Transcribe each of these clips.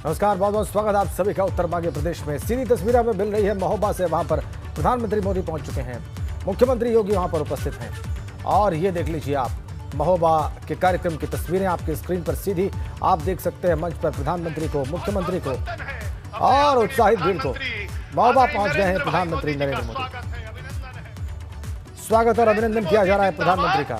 नमस्कार, बहुत बहुत स्वागत आप सभी का उत्तर मध्य प्रदेश में। सीधी तस्वीरें हमें मिल रही है महोबा से। वहां पर प्रधानमंत्री मोदी पहुंच चुके हैं, मुख्यमंत्री योगी वहां पर उपस्थित हैं और ये देख लीजिए आप महोबा के कार्यक्रम की तस्वीरें आपकी स्क्रीन पर सीधी आप देख सकते हैं। मंच पर प्रधानमंत्री को, मुख्यमंत्री को और उत्साहित भीड़ को। महोबा पहुंच गए हैं प्रधानमंत्री नरेंद्र मोदी। स्वागत और अभिनंदन किया जा रहा है प्रधानमंत्री का।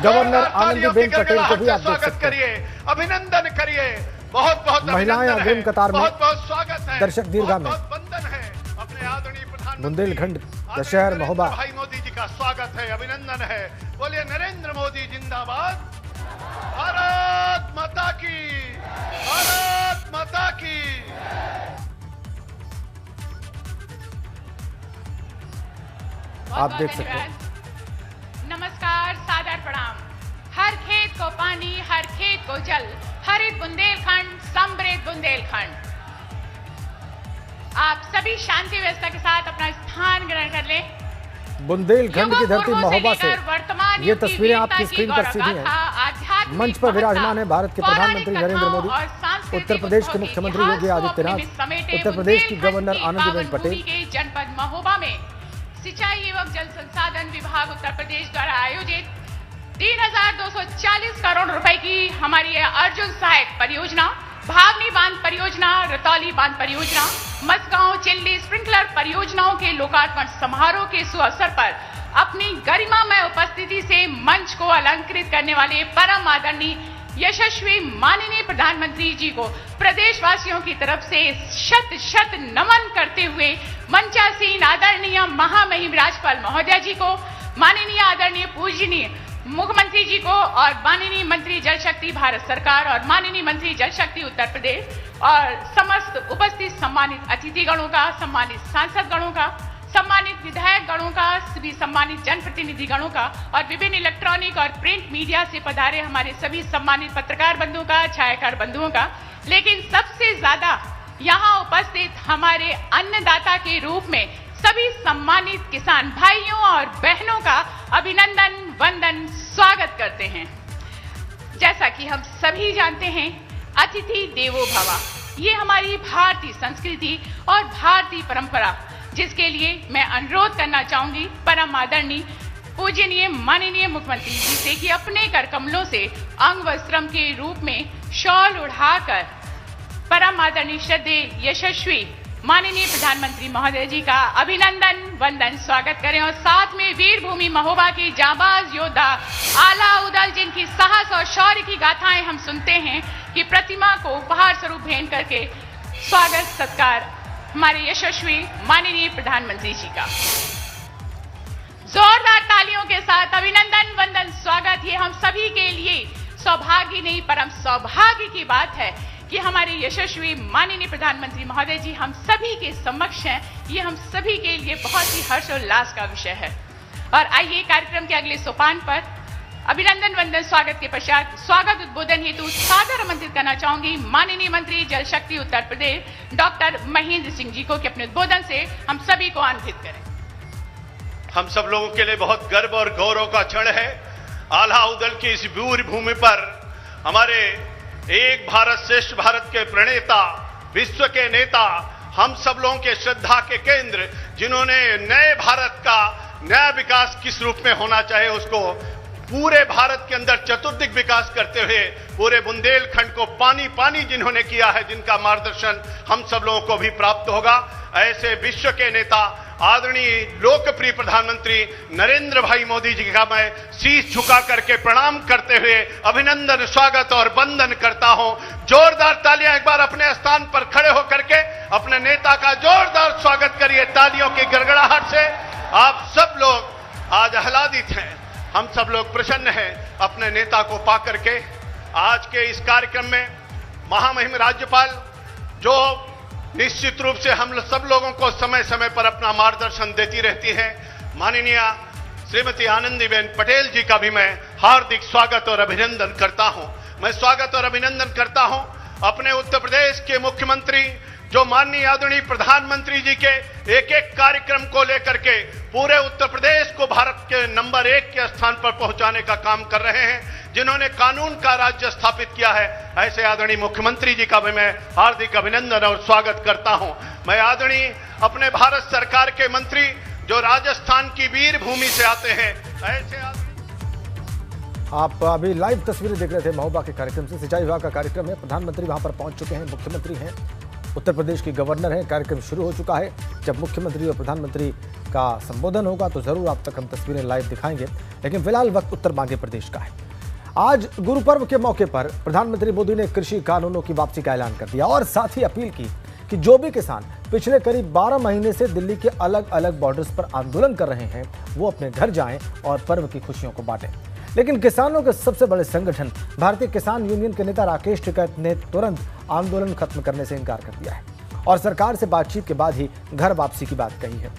गवर्नर आनंदीबेन पटेल को भी आप देख सकते हैं, अभिनंदन करिए। बहुत बहुत महिलाएं अग्रिम कतार में, बहुत बहुत स्वागत है, दर्शक दीर्घा में। वंदन है अपने आदरणीय प्रधानमंत्री बुंदेलखंड का शहर महोबा। भाई मोदी जी का स्वागत है, अभिनंदन है। बोलिए नरेंद्र मोदी जिंदाबाद। भारत माता की, भारत माता की। आप देख सकते हैं। नमस्कार, सादर प्रणाम। हर खेत को पानी, हर खेत को जल, हरित बुंदेलखंड, समृद्ध बुंदेलखंड। आप सभी शांति व्यवस्था के साथ अपना स्थान ग्रहण कर लें। बुंदेलखंड की धरती महोबा से ये तस्वीरें आपकी स्क्रीन पर सीधी हैं। मंच पर विराजमान है भारत के प्रधानमंत्री नरेंद्र मोदी, उत्तर प्रदेश के मुख्यमंत्री योगी आदित्यनाथ, उत्तर प्रदेश की गवर्नर आनंदीबेन पटेल। जनपद महोबा में सिंचाई एवं जल संसाधन विभाग उत्तर प्रदेश द्वारा आयोजित 3240 करोड़ रुपए की हमारी अर्जुन सहायक परियोजना, भावनी बांध परियोजना, रतौली बांध परियोजना, मसगांव चिल्ली स्प्रिंकलर परियोजनाओं के लोकार्पण समारोह के सुअवसर पर अपनी गरिमामय उपस्थिति से मंच को अलंकृत करने वाले परम आदरणीय यशस्वी माननीय प्रधानमंत्री जी को प्रदेशवासियों की तरफ से शत शत नमन करते हुए मंचासीन आदरणीय महामहिम राज्यपाल महोदय जी को, माननीय आदरणीय पूजनीय मुख्यमंत्री जी को और माननीय मंत्री जल शक्ति भारत सरकार और माननीय मंत्री जल शक्ति उत्तर प्रदेश और समस्त उपस्थित सम्मानित अतिथिगणों का, सम्मानित सांसद गणों का, सम्मानित विधायक गणों का, सभी सम्मानित जनप्रतिनिधि गणों का और विभिन्न इलेक्ट्रॉनिक और प्रिंट मीडिया से पधारे हमारे सभी सम्मानित पत्रकार बंधुओं का, छायाकार बंधुओं का, लेकिन सबसे ज्यादा यहाँ उपस्थित हमारे अन्नदाता के रूप में सभी सम्मानित किसान भाइयों और बहनों का अभिनंदन, वंदन, स्वागत करते हैं। जैसा कि हम सभी जानते हैं, अतिथि देवो भव, ये हमारी भारतीय संस्कृति और भारतीय परंपरा, जिसके लिए मैं अनुरोध करना चाहूंगी परम आदरणीय पूजनीय माननीय मुख्यमंत्री जी से कि अपने कर कमलों से अंग वस्त्रम के रूप में शॉल उड़ाकर परम आदरणीय श्रद्धेय यशस्वी माननीय प्रधानमंत्री महोदय जी का अभिनंदन, वंदन, स्वागत करें और साथ में वीर भूमि महोबा के जांबाज योद्धा आला उदल, जिनकी साहस और शौर्य की गाथाएं हम सुनते हैं, कि प्रतिमा को उपहार स्वरूप भेंट करके स्वागत सत्कार हमारे यशस्वी माननीय प्रधानमंत्री जी का। जोरदार तालियों के साथ अभिनंदन, वंदन, स्वागत। ये हम सभी के लिए सौभाग्य नहीं परम सौभाग्य की बात है कि हमारे यशस्वी माननीय प्रधानमंत्री महोदय जी हम सभी के समक्ष हैं। ये हम सभी के लिए बहुत ही हर्षोल्लास का विषय है। और आइए कार्यक्रम के अगले सोपान पर अभिनंदन, वंदन, स्वागत के पश्चात स्वागत उद्बोधन हेतु सादर आमंत्रित करना चाहूंगी माननीय मंत्री जल शक्ति उत्तर प्रदेश डॉक्टर महेंद्र सिंह जी को कि अपने उद्बोधन से हम सभी को आनंदित करें। हम सब लोगों के लिए बहुत गर्व और गौरव का क्षण है। आला उदल की इस वीर भूमि पर हमारे एक भारत श्रेष्ठ भारत के प्रणेता, विश्व के नेता, हम सब लोगों के श्रद्धा के केंद्र, जिन्होंने नए भारत का नया विकास किस रूप में होना चाहिए उसको पूरे भारत के अंदर चतुर्दिक विकास करते हुए पूरे बुंदेलखंड को पानी पानी जिन्होंने किया है, जिनका मार्गदर्शन हम सब लोगों को भी प्राप्त होगा, ऐसे विश्व के नेता आदरणीय लोकप्रिय प्रधानमंत्री नरेंद्र भाई मोदी जी का मैं शीश झुका करके प्रणाम करते हुए अभिनंदन, स्वागत और वंदन करता हूं। जोरदार तालियां एक बार अपने स्थान पर खड़े होकर के अपने नेता का जोरदार स्वागत करिए तालियों की गड़गड़ाहट से। आप सब लोग आज आह्लादित हैं, हम सब लोग प्रसन्न हैं अपने नेता को पा करके। आज के इस कार्यक्रम में महामहिम राज्यपाल जो निश्चित रूप से हम सब लोगों को समय समय पर अपना मार्गदर्शन देती रहती हैं, माननीय श्रीमती आनंदीबेन पटेल जी का भी मैं हार्दिक स्वागत और अभिनंदन करता हूं। मैं स्वागत और अभिनंदन करता हूं अपने उत्तर प्रदेश के मुख्यमंत्री जो माननीय आदरणीय प्रधानमंत्री जी के एक एक कार्यक्रम को लेकर के पूरे उत्तर प्रदेश को भारत के नंबर 1 के स्थान पर पहुंचाने का काम कर रहे हैं, जिन्होंने कानून का राज्य स्थापित किया है। ऐसे आदरणीय मुख्यमंत्री जी का भी मैं हार्दिक अभिनंदन और स्वागत करता हूं। मैं आदरणीय अपने भारत सरकार के मंत्री जो राजस्थान की वीर भूमि से आते हैं, ऐसे आप अभी लाइव तस्वीरें देख रहे थे महोबा के कार्यक्रम से। सिंचाई विभाग का कार्यक्रम है, प्रधानमंत्री वहां पर पहुंच चुके हैं, मुख्यमंत्री हैं, उत्तर प्रदेश की गवर्नर हैं। कार्यक्रम शुरू हो चुका है। जब मुख्यमंत्री और प्रधानमंत्री का संबोधन होगा तो जरूर आप तक हम तस्वीरें लाइव दिखाएंगे, लेकिन फिलहाल वक्त उत्तर मध्य प्रदेश का है। आज गुरु पर्व के मौके पर प्रधानमंत्री मोदी ने कृषि कानूनों की वापसी का ऐलान कर दिया और साथ ही अपील की कि जो भी किसान पिछले करीब 12 महीने से दिल्ली के अलग अलग बॉर्डर्स पर आंदोलन कर रहे हैं वो अपने घर जाएं और पर्व की खुशियों को बांटें। लेकिन किसानों के सबसे बड़े संगठन भारतीय किसान यूनियन के नेता राकेश टिकैत ने तुरंत आंदोलन खत्म करने से इनकार कर दिया है और सरकार से बातचीत के बाद ही घर वापसी की बात कही है।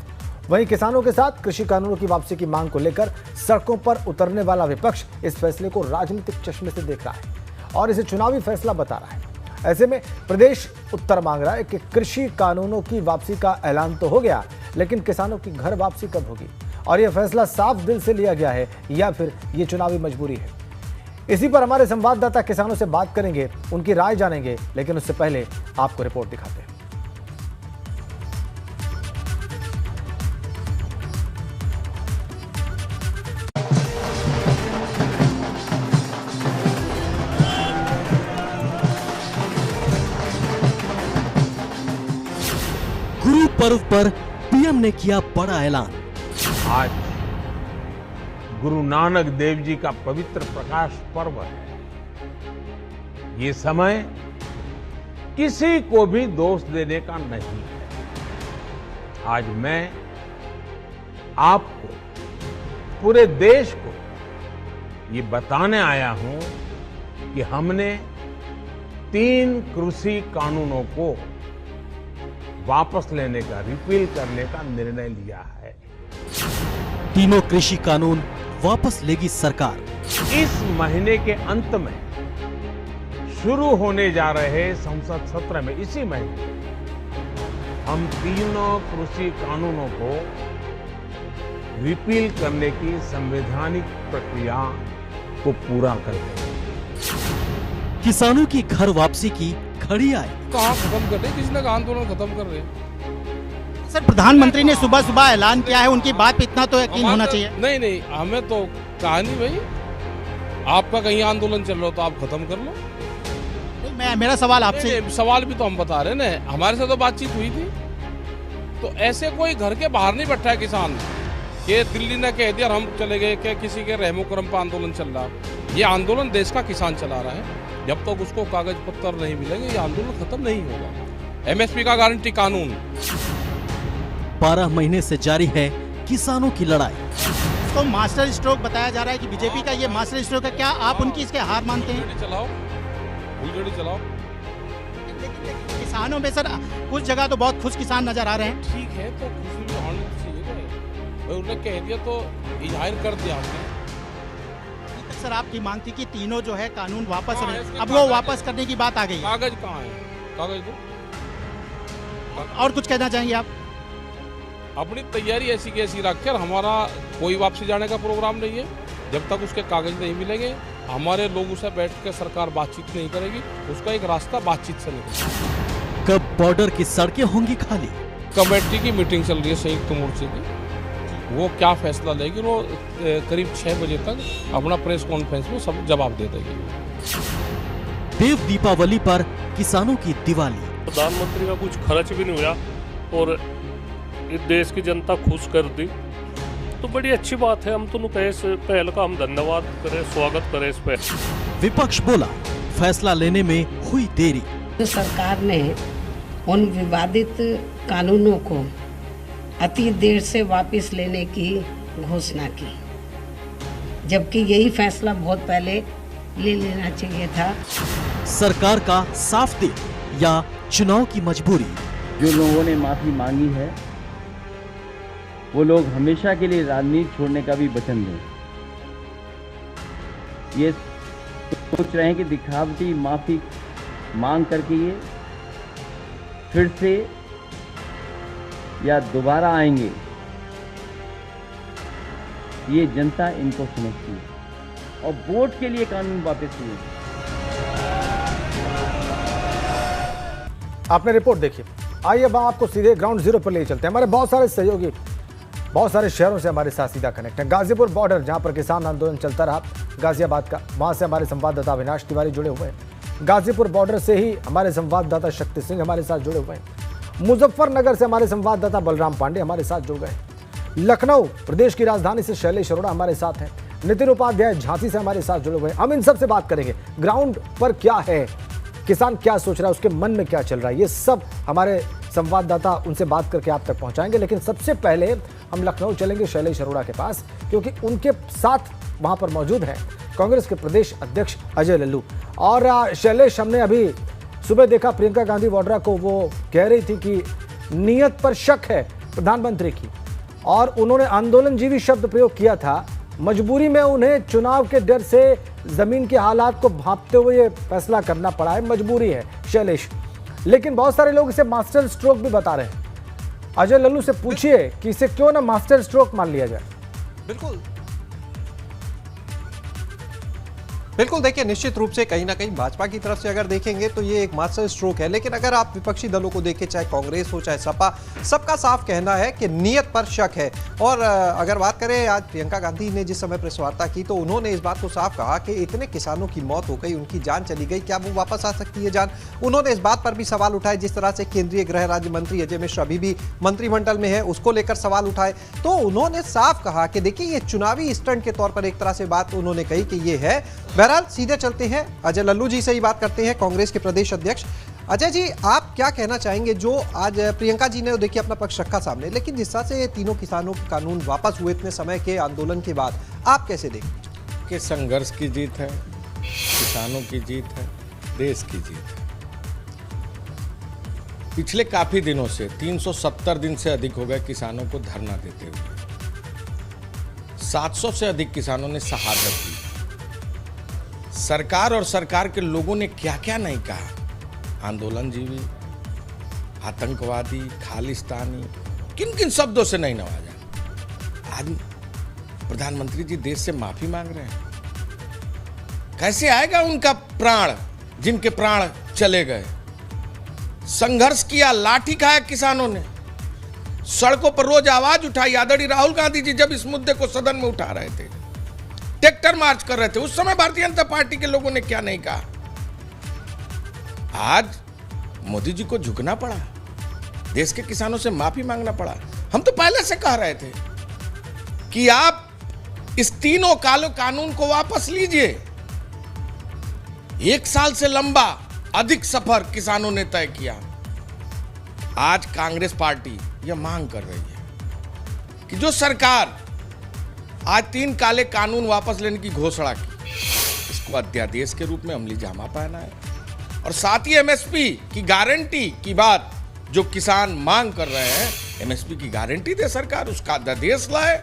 वहीं किसानों के साथ कृषि कानूनों की वापसी की मांग को लेकर सड़कों पर उतरने वाला विपक्ष इस फैसले को राजनीतिक चश्मे से देख रहा है और इसे चुनावी फैसला बता रहा है। ऐसे में प्रदेश उत्तर मांग रहा है कि कृषि कानूनों की वापसी का ऐलान तो हो गया, लेकिन किसानों की घर वापसी कब होगी और यह फैसला साफ दिल से लिया गया है या फिर ये चुनावी मजबूरी है। इसी पर हमारे संवाददाता किसानों से बात करेंगे, उनकी राय जानेंगे, लेकिन उससे पहले आपको रिपोर्ट दिखाते हैं। गुरु पर्व पर पीएम ने किया बड़ा ऐलान। आज गुरु नानक देव जी का पवित्र प्रकाश पर्व है। ये समय किसी को भी दोष देने का नहीं है। आज मैं आपको, पूरे देश को ये बताने आया हूं कि हमने 3 कृषि कानूनों को वापस लेने का, रिपील करने का निर्णय लिया है। तीनों कृषि कानून वापस लेगी सरकार। इस महीने के अंत में शुरू होने जा रहे संसद सत्र में, इसी महीने हम तीनों कृषि कानूनों को रिपील करने की संवैधानिक प्रक्रिया को पूरा कर देंगे। किसानों की घर वापसी की घड़ी आई। कहाँ खत्म कर रहे, किसी ने आंदोलन खत्म कर रहे। सर, प्रधानमंत्री ने सुबह सुबह ऐलान किया है, उनकी बात पे इतना तो यकीन होना चाहिए। नहीं, हमें तो कहा नहीं भाई, आपका कहीं आंदोलन चल रहा हो तो आप खत्म कर लो। मेरा सवाल आपसे, सवाल भी तो हम बता रहे हैं ना, हमारे साथ तो बातचीत हुई थी। तो ऐसे कोई घर के बाहर नहीं बैठा है किसान कि दिल्ली ने कह दिया हम चले गए, क्या किसी के रहमो करम पर आंदोलन चल रहा। ये आंदोलन देश का किसान चला रहा है। जब तक उसको कागज पत्र नहीं मिलेंगे ये आंदोलन खत्म नहीं होगा। एमएसपी का गारंटी कानून 12 महीने से जारी है किसानों की लड़ाई। इसको मास्टर स्ट्रोक बताया जा रहा है कि बीजेपी का ये मास्टर स्ट्रोक है। क्या आप उनकी इसके हार मानते हैं? फुलझड़ी चलाओ। किसानों में सर कुछ जगह तो बहुत खुश किसान नजर आ रहे हैं। ठीक है, तो खुशी भी होनी चाहिए। उन्होंने कह दिया तो इजहार कर दिया आपने। सर आपकी मांग थी कि तीनों जो है कानून वापस, अब वो वापस करने की बात आ गई। कागज कहाँ है? कागज दो। और कुछ कहना चाहेंगे आप? अपनी तैयारी ऐसी की ऐसी रखकर, हमारा कोई वापसी जाने का प्रोग्राम नहीं है। जब तक उसके कागज नहीं मिलेंगे, हमारे लोग उसे बैठ कर सरकार बातचीत नहीं करेगी। उसका एक रास्ता बातचीत से निकलेगा। कब बॉर्डर की सड़कें होंगी खाली? कमेटी की मीटिंग चल रही है संयुक्त मोर्चे की, वो क्या फैसला लेगी वो करीब 6 बजे तक अपना प्रेस कॉन्फ्रेंस में सब जवाब दे देगी। देव दीपावली पर किसानों की दिवाली। प्रधानमंत्री का कुछ खर्च भी नहीं हुआ और इस देश की जनता खुश कर दी, तो बड़ी अच्छी बात है। हम तो पहल का हम धन्यवाद करें, स्वागत करें इस पे। विपक्ष बोला फैसला लेने में हुई देरी। तो सरकार ने उन विवादित कानूनों को अति देर से वापस लेने की घोषणा की, जबकि यही फैसला बहुत पहले ले लेना चाहिए था। सरकार का साफ दिल या चुनाव की मजबूरी? जो लोगों ने माफी मांगी है वो लोग हमेशा के लिए राजनीति छोड़ने का भी वचन दें। ये सोच रहे हैं कि दिखावटी माफी मांग करके ये फिर से या दोबारा आएंगे, ये जनता इनको समझती है और वोट के लिए कानून वापस हुए। आपने रिपोर्ट देखी, आइए अब आपको सीधे ग्राउंड जीरो पर ले चलते हैं। हमारे बहुत सारे सहयोगी बहुत सारे शहरों से हमारे साथ सीधा कनेक्ट है। गाजीपुर बॉर्डर जहां पर किसान आंदोलन चलता रहा गाजियाबाद का, वहां से हमारे संवाददाता अविनाश तिवारी जुड़े हुए हैं। गाजीपुर बॉर्डर से ही हमारे संवाददाता शक्ति सिंह हमारे साथ जुड़े हुए हैं। मुजफ्फरनगर से हमारे संवाददाता बलराम पांडे हमारे साथ जुड़ गए। लखनऊ प्रदेश की राजधानी से शैलेश अरोड़ा हमारे साथ हैं। नितिन उपाध्याय झांसी से हमारे साथ जुड़े हुए हैं। हम इन सब से बात करेंगे, ग्राउंड पर क्या है, किसान क्या सोच रहा है, उसके मन में क्या चल रहा है, ये सब हमारे संवाददाता उनसे बात करके आप तक पहुंचाएंगे। लेकिन सबसे पहले हम लखनऊ चलेंगे शैलेश अरोड़ा के पास, क्योंकि उनके साथ वहां पर मौजूद हैं कांग्रेस के प्रदेश अध्यक्ष अजय लल्लू। और शैलेश, हमने अभी सुबह देखा प्रियंका गांधी वाड्रा को, वो कह रही थी कि नीयत पर शक है प्रधानमंत्री की, और उन्होंने आंदोलनजीवी शब्द प्रयोग किया था। मजबूरी में उन्हें चुनाव के डर से जमीन के हालात को भांपते हुए ये फैसला करना पड़ा है, मजबूरी है शैलेश। लेकिन बहुत सारे लोग इसे मास्टर स्ट्रोक भी बता रहे हैं। अजय लल्लू से पूछिए कि इसे क्यों ना मास्टर स्ट्रोक मान लिया जाए। बिल्कुल देखिए, निश्चित रूप से कहीं ना कहीं भाजपा की तरफ से अगर देखेंगे तो ये एक मास्टर स्ट्रोक है। लेकिन अगर आप विपक्षी दलों को देखें, चाहे कांग्रेस हो चाहे सपा, सबका साफ कहना है कि नीयत पर शक है। और अगर बात करें, आज प्रियंका गांधी ने जिस समय प्रेस वार्ता की तो उन्होंने इस बात को साफ कहा कि इतने किसानों की मौत हो गई, उनकी जान चली गई, क्या वो वापस आ सकती है जान। उन्होंने इस बात पर भी सवाल उठाए, जिस तरह से केंद्रीय गृह राज्य मंत्री अजय मिश्रा अभी भी मंत्रिमंडल में है, उसको लेकर सवाल उठाए। तो उन्होंने साफ कहा कि देखिए, ये चुनावी स्टंट के तौर पर एक तरह से बात उन्होंने कही कि ये है। बहरहाल सीधे चलते हैं, अजय लल्लू जी से ही बात करते हैं, कांग्रेस के प्रदेश अध्यक्ष। अजय जी, आप क्या कहना चाहेंगे? जो आज प्रियंका जी ने देखिए अपना पक्ष रखा सामने, लेकिन जिस तरह से तीनों किसानों के कानून वापस हुए इतने समय के आंदोलन के बाद, आप कैसे देखें? कि संघर्ष की जीत है, किसानों की जीत है, देश की जीत है। पिछले काफी दिनों से 370 दिन से अधिक हो गए किसानों को धरना देते हुए। 700 से अधिक किसानों ने शहादत दी। सरकार और सरकार के लोगों ने क्या क्या नहीं कहा, आंदोलनजीवी, आतंकवादी, खालिस्तानी, किन किन शब्दों से नहीं नवाजा। आज प्रधानमंत्री जी देश से माफी मांग रहे हैं। कैसे आएगा उनका प्राण, जिनके प्राण चले गए। संघर्ष किया, लाठी खाया किसानों ने, सड़कों पर रोज आवाज उठाई। आदरणीय राहुल गांधी जी जब इस मुद्दे को सदन में उठा रहे थे, ट्रैक्टर मार्च कर रहे थे, उस समय भारतीय जनता पार्टी के लोगों ने क्या नहीं कहा। आज मोदी जी को झुकना पड़ा, देश के किसानों से माफी मांगना पड़ा। हम तो पहले से कह रहे थे कि आप इस तीनों कालो कानून को वापस लीजिए। 1 साल से लंबा अधिक सफर किसानों ने तय किया। आज कांग्रेस पार्टी यह मांग कर रही है कि जो सरकार आज 3 काले कानून वापस लेने की घोषणा की, इसको अध्यादेश के रूप में अमली जामा पहना है। और साथ ही एमएसपी की गारंटी की बात जो किसान मांग कर रहे हैं, एमएसपी की गारंटी दे सरकार, उसका अध्यादेश लाए।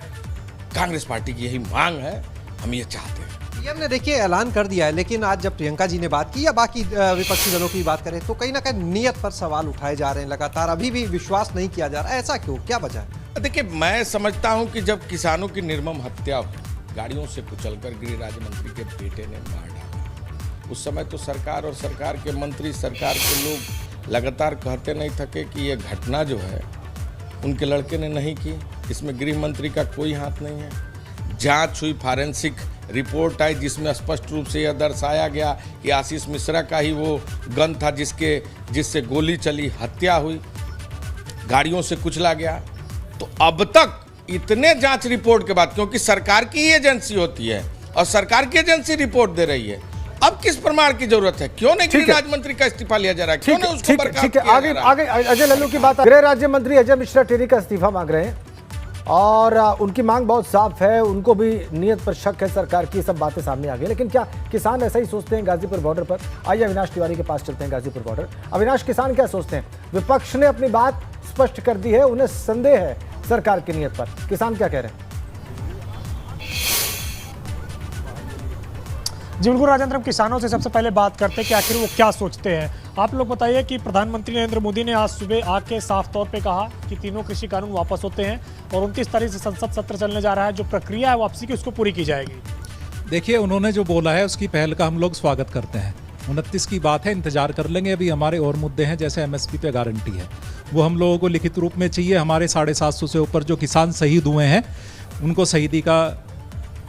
कांग्रेस पार्टी की यही मांग है, हम ये चाहते हैं। पीएम ने देखिए ऐलान कर दिया है, लेकिन आज जब प्रियंका जी ने बात की या बाकी विपक्षी दलों की बात करें तो कहीं ना कहीं नीयत पर सवाल उठाए जा रहे हैं लगातार। अभी भी विश्वास नहीं किया जा रहा, ऐसा क्यों, क्या वजह है? देखिए, मैं समझता हूं कि जब किसानों की निर्मम हत्या हुई, गाड़ियों से कुचलकर गृह राज्य मंत्री के बेटे ने मार डाला, उस समय तो सरकार और सरकार के मंत्री, सरकार के लोग लगातार कहते नहीं थके कि ये घटना जो है उनके लड़के ने नहीं की, इसमें गृह मंत्री का कोई हाथ नहीं है। जांच हुई, फॉरेंसिक रिपोर्ट आई जिसमें स्पष्ट रूप से यह दर्शाया गया कि आशीष मिश्रा का ही वो गन था जिससे गोली चली, हत्या हुई, गाड़ियों से कुचला गया। तो अब तक इतने जांच रिपोर्ट के बाद, क्योंकि सरकार की एजेंसी होती है और सरकार की एजेंसी रिपोर्ट दे रही है, अब किस प्रमाण की जरूरत है? क्यों नहीं गृह राज्य मंत्री का इस्तीफा लिया जा रहा है? क्यों नहीं उसको बर्खास्त किया जा रहा है? आगे अजय लल्लू की बात, गृह राज्य मंत्री अजय मिश्रा टेरी का इस्तीफा मांग रहे हैं और उनकी मांग बहुत साफ है, उनको भी नियत पर शक है सरकार की, सब बातें सामने आ गई। लेकिन क्या किसान ऐसा ही सोचते हैं गाजीपुर बॉर्डर पर? आइए अविनाश तिवारी के पास चलते हैं, गाजीपुर बॉर्डर। अविनाश, किसान क्या सोचते हैं? विपक्ष ने अपनी बात स्पष्ट कर दी है, उन्हें संदेह है सरकार की नियत पर, किसान क्या कह रहे हैं? जी बिल्कुल राजेंद्र, हम किसानों से सबसे पहले बात करते हैं कि आखिर वो क्या सोचते हैं। आप लोग बताइए कि प्रधानमंत्री नरेंद्र मोदी ने आज सुबह आके साफ तौर पे कहा कि तीनों कृषि कानून वापस होते हैं और 29 तारीख से संसद सत्र चलने जा रहा है। जो प्रक्रिया है वापसी की उसको पूरी की जाएगी। देखिए, उन्होंने जो बोला है उसकी पहल का हम लोग स्वागत करते हैं। 29 की बात है, इंतजार कर लेंगे। अभी हमारे और मुद्दे हैं, जैसे MSP पे गारंटी है, वो हम लोगों को लिखित रूप में चाहिए। हमारे 750 से ऊपर जो किसान शहीद हुए हैं उनको शहीदी का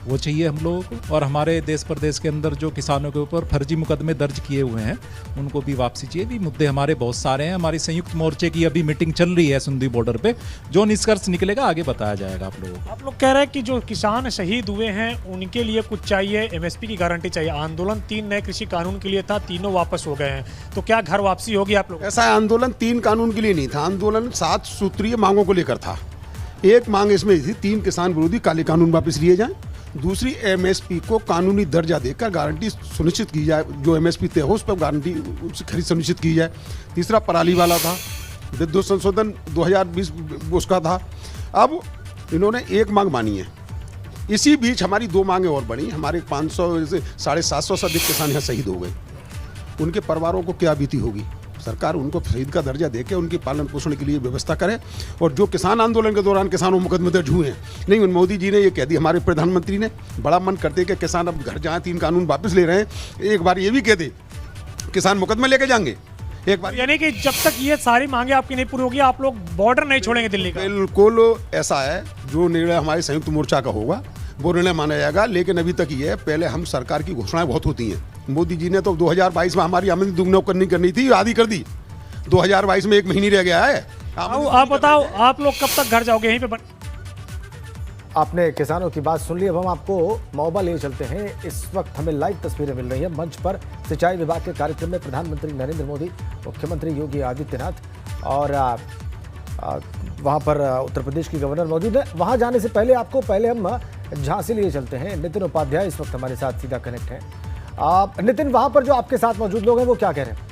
वो चाहिए हम लोगों को, और हमारे देश प्रदेश के अंदर जो किसानों के ऊपर फर्जी मुकदमे दर्ज किए हुए हैं उनको भी वापसी चाहिए। भी मुद्दे हमारे बहुत सारे हैं। हमारी संयुक्त मोर्चे की अभी मीटिंग चल रही है सुंदी बॉर्डर पे, जो निष्कर्ष निकलेगा आगे बताया जाएगा आप लोगों को। आप लोग कह रहे हैं कि जो किसान शहीद हुए हैं उनके लिए कुछ चाहिए, MSP की गारंटी चाहिए। आंदोलन 3 नए कृषि कानून के लिए था, तीनों वापस हो गए हैं, तो क्या घर वापसी होगी आप लोग? ऐसा आंदोलन 3 कानून के लिए नहीं था, आंदोलन 7 सूत्रीय मांगों को लेकर था। एक मांग इसमें थी 3 किसान विरोधी काले कानून वापस लिए जाएं। दूसरी, MSP को कानूनी दर्जा देकर गारंटी सुनिश्चित की जाए, जो MSP तय हो उस पर गारंटी उसकी खरीद सुनिश्चित की जाए। तीसरा पराली वाला था, विद्युत संशोधन 2020 उसका था। अब इन्होंने एक मांग मानी है। इसी बीच हमारी 2 मांगें और बढ़ी। हमारे 500 से 750 से अधिक किसान यहाँ शहीद हो गए। उनके परिवारों को क्या बीती होगी। सरकार उनको शहीद का दर्जा देके उनके पालन पोषण के लिए व्यवस्था करे। और जो किसान आंदोलन के दौरान किसानों मुकदमे दर्ज हुए हैं, नहीं, मोदी जी ने ये कह दी, हमारे प्रधानमंत्री ने बड़ा मन करते कि किसान अब घर जाएं, 3 कानून वापस ले रहे हैं। एक बार ये भी कह दे किसान मुकदमे लेके जाएंगे एक बार। यानी कि जब तक ये सारी मांगे आपकी नहीं पूरी होगी आप लोग बॉर्डर नहीं छोड़ेंगे दिल्ली का? बिल्कुल ऐसा है। जो निर्णय हमारे संयुक्त मोर्चा का होगा वो निर्णय माना जाएगा। लेकिन अभी तक ये है, पहले हम सरकार की घोषणाएं बहुत होती हैं। मोदी जी ने तो 2022 में हमारी आमदनी दुगनी करनी थी, आधी कर दी। 2022 में 1 महीने रह गया है। आप बताओ, आप लोग कब तक घर जाओगे? यहीं पे आपने किसानों की बात सुन ली। अब हम आपको महोबा ले चलते हैं। इस वक्त हमें लाइव तस्वीरें मिल रही हैं। मंच पर सिंचाई विभाग के कार्यक्रम में प्रधानमंत्री नरेंद्र मोदी, मुख्यमंत्री योगी आदित्यनाथ और वहां पर उत्तर प्रदेश की गवर्नर मौजूद है। वहां जाने से पहले हम झांसी लिए चलते हैं। नितिन उपाध्याय इस वक्त हमारे साथ सीधा कनेक्ट हैं। नितिन, वहां पर जो आपके साथ मौजूद लोग हैं वो क्या कह रहे हैं?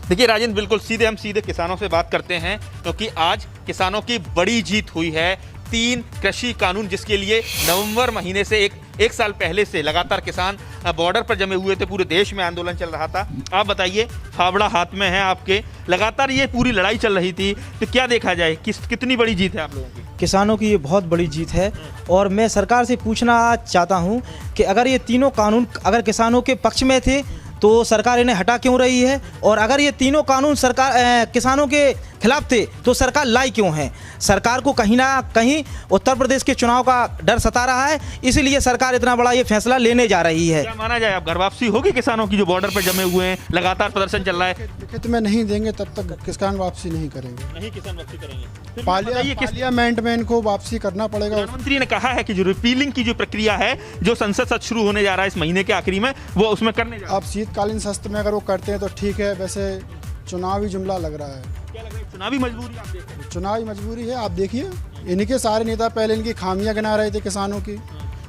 देखिए राजेंद्र, बिल्कुल हम सीधे किसानों से बात करते हैं, क्योंकि आज किसानों की बड़ी जीत हुई है। 3 कृषि कानून जिसके लिए नवंबर महीने से एक साल पहले से लगातार किसान बॉर्डर पर जमे हुए थे, पूरे देश में आंदोलन चल रहा था। आप बताइए, फावड़ा हाथ में है आपके, लगातार ये पूरी लड़ाई चल रही थी, तो क्या देखा जाए, कितनी बड़ी जीत है आप लोगों की? किसानों की ये बहुत बड़ी जीत है। और मैं सरकार से पूछना चाहता हूँ कि अगर ये तीनों कानून अगर किसानों के पक्ष में थे तो सरकार इन्हें हटा क्यों रही है, और अगर ये तीनों कानून सरकार किसानों के खिलाफ थे तो सरकार लाई क्यों है? सरकार को कहीं ना कहीं उत्तर प्रदेश के चुनाव का डर सता रहा है, इसीलिए सरकार इतना बड़ा ये फैसला लेने जा रही है। क्या माना जाए, अब घर वापसी होगी किसानों की जो बॉर्डर पर जमे हुए हैं, लगातार प्रदर्शन चल रहा है? लिखित में नहीं देंगे तब तक किसान वापसी नहीं करेंगे। नहीं किसान वापसी करेंगे। पार्लियामेंट में इनको वापसी करना पड़ेगा। प्रधानमंत्री ने कहा है कि जो रिपीलिंग की जो प्रक्रिया है, जो संसद सत्र शुरू होने जा रहा है इस महीने के आखिरी में, वो उसमें करने जा रहा है। अब शीतकालीन सत्र में अगर वो करते हैं तो ठीक है, वैसे चुनावी जुमला लग रहा है। क्या लग रहा है, चुनावी मजबूरी? आप देख रहे हैं चुनावी मजबूरी है। आप देखिए, इन्हीं के सारे नेता पहले इनकी खामियां गिना रहे थे किसानों की,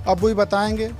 अब वही बताएंगे।